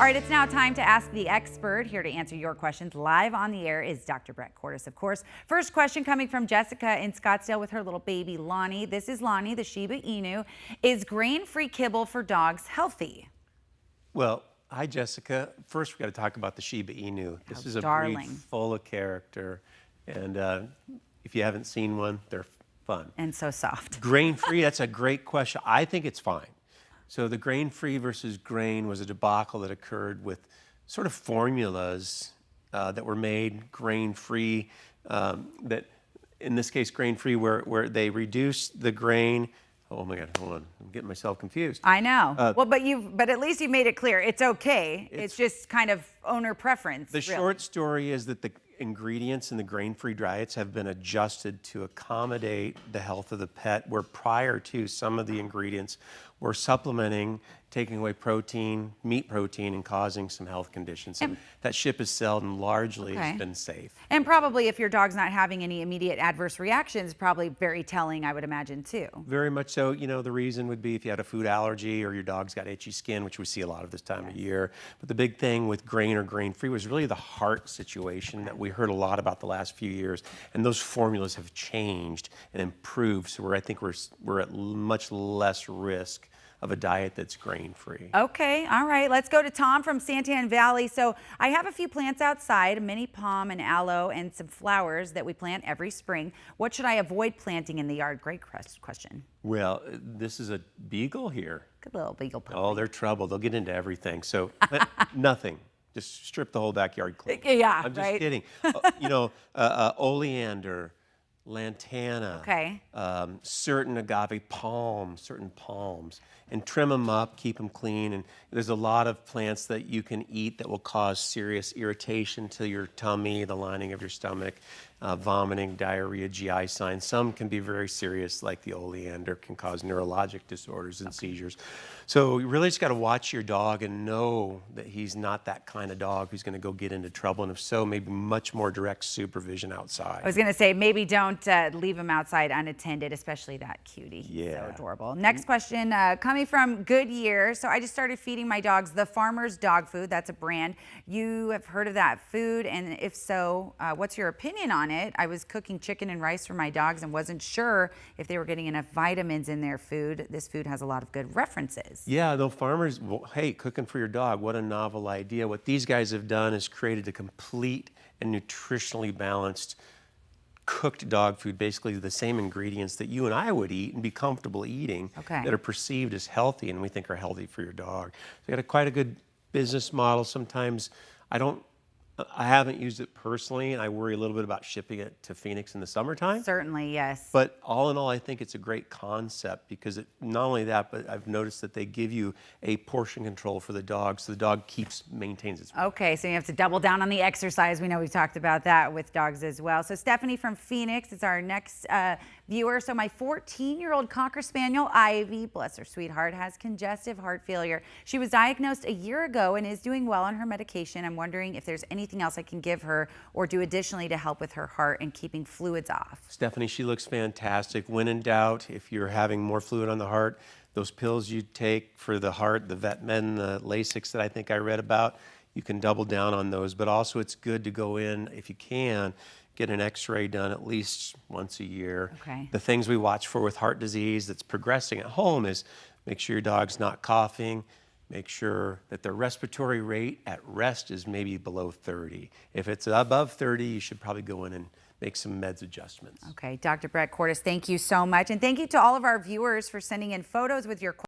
All right, it's now time to ask the expert. Here to answer your questions live on the air is Dr. Brett Cordes, of course. First question coming from Jessica in Scottsdale with her little baby Lonnie. This is Lonnie, the Shiba Inu. Is grain-free kibble for dogs healthy? Well, hi, Jessica. First, we got to talk about the Shiba Inu. This is a darling. breed full of character, and if you haven't seen one, they're fun. And so soft. Grain-free, that's a great question. I think it's fine. So the grain-free versus grain was a debacle that occurred with sort of formulas that were made grain-free, that in this case grain-free, where they reduced the grain. Oh my God, hold on, I'm getting myself confused. I know. Well, but at least you made it clear. It's okay. It's just kind of owner preference. The short story is that the ingredients in the grain-free diets have been adjusted to accommodate the health of the pet, where prior to some of the ingredients were supplementing, taking away protein, meat protein, and causing some health conditions. And that ship has sailed and largely has been safe. And probably if your dog's not having any immediate adverse reactions, probably very telling, I would imagine, too. Very much so. You know, the reason would be if you had a food allergy or your dog's got itchy skin, which we see a lot of this time of year. But the big thing with grain or grain-free was really the heart situation that we heard a lot about the last few years. And those formulas have changed and improved. So I think we're at much less risk of a diet that's grain-free. Okay, all right. Let's go to Tom from Santan Valley. So I have a few plants outside, a mini palm, an aloe, and some flowers that we plant every spring. What should I avoid planting in the yard? Great question. Well, this is a beagle here. Good little beagle puppy. Oh, they're trouble. They'll get into everything. So nothing. Just strip the whole backyard clean. Yeah, I'm just kidding. Oleander, lantana, certain agave certain palms, and trim them up, keep them clean. And there's a lot of plants that you can eat that will cause serious irritation to your tummy, the lining of your stomach, vomiting, diarrhea, GI signs. Some can be very serious, like the oleander can cause neurologic disorders and seizures. So you really just got to watch your dog and know that he's not that kind of dog who's going to go get into trouble. And if so, maybe much more direct supervision outside. I was going to say, maybe don't leave him outside unattended, especially that cutie. Yeah. So adorable. Next question coming from Goodyear. So I just started feeding my dogs the Farmer's Dog Food. That's a brand. You have heard of that food? And if so, what's your opinion on it? I was cooking chicken and rice for my dogs and wasn't sure if they were getting enough vitamins in their food. This food has a lot of good references. Yeah, the farmers, well, hey, cooking for your dog, what a novel idea. What these guys have done is created a complete and nutritionally balanced cooked dog food, basically the same ingredients that you and I would eat and be comfortable eating, that are perceived as healthy and we think are healthy for your dog. They got quite a good business model. Sometimes I haven't used it personally, and I worry a little bit about shipping it to Phoenix in the summertime. Certainly, yes. But all in all, I think it's a great concept because not only that, but I've noticed that they give you a portion control for the dog, so the dog maintains its weight. Okay, so you have to double down on the exercise. We know we've talked about that with dogs as well. So Stephanie from Phoenix is our next viewer. So my 14-year-old Cocker Spaniel, Ivy, bless her sweetheart, has congestive heart failure. She was diagnosed a year ago and is doing well on her medication. I'm wondering if there's anything else I can give her or do additionally to help with her heart and keeping fluids off. Stephanie, she looks fantastic. When in doubt, if you're having more fluid on the heart, those pills you take for the heart, the Vetmed, the Lasix that I think I read about, you can double down on those. But also it's good to go in, if you can, get an x-ray done at least once a year. The things we watch for with heart disease that's progressing at home is make sure your dog's not coughing, make sure that their respiratory rate at rest is maybe below 30. If it's above 30, you should probably go in and make some meds adjustments. Okay, Dr. Brett Cordes, thank you so much. And thank you to all of our viewers for sending in photos with your questions.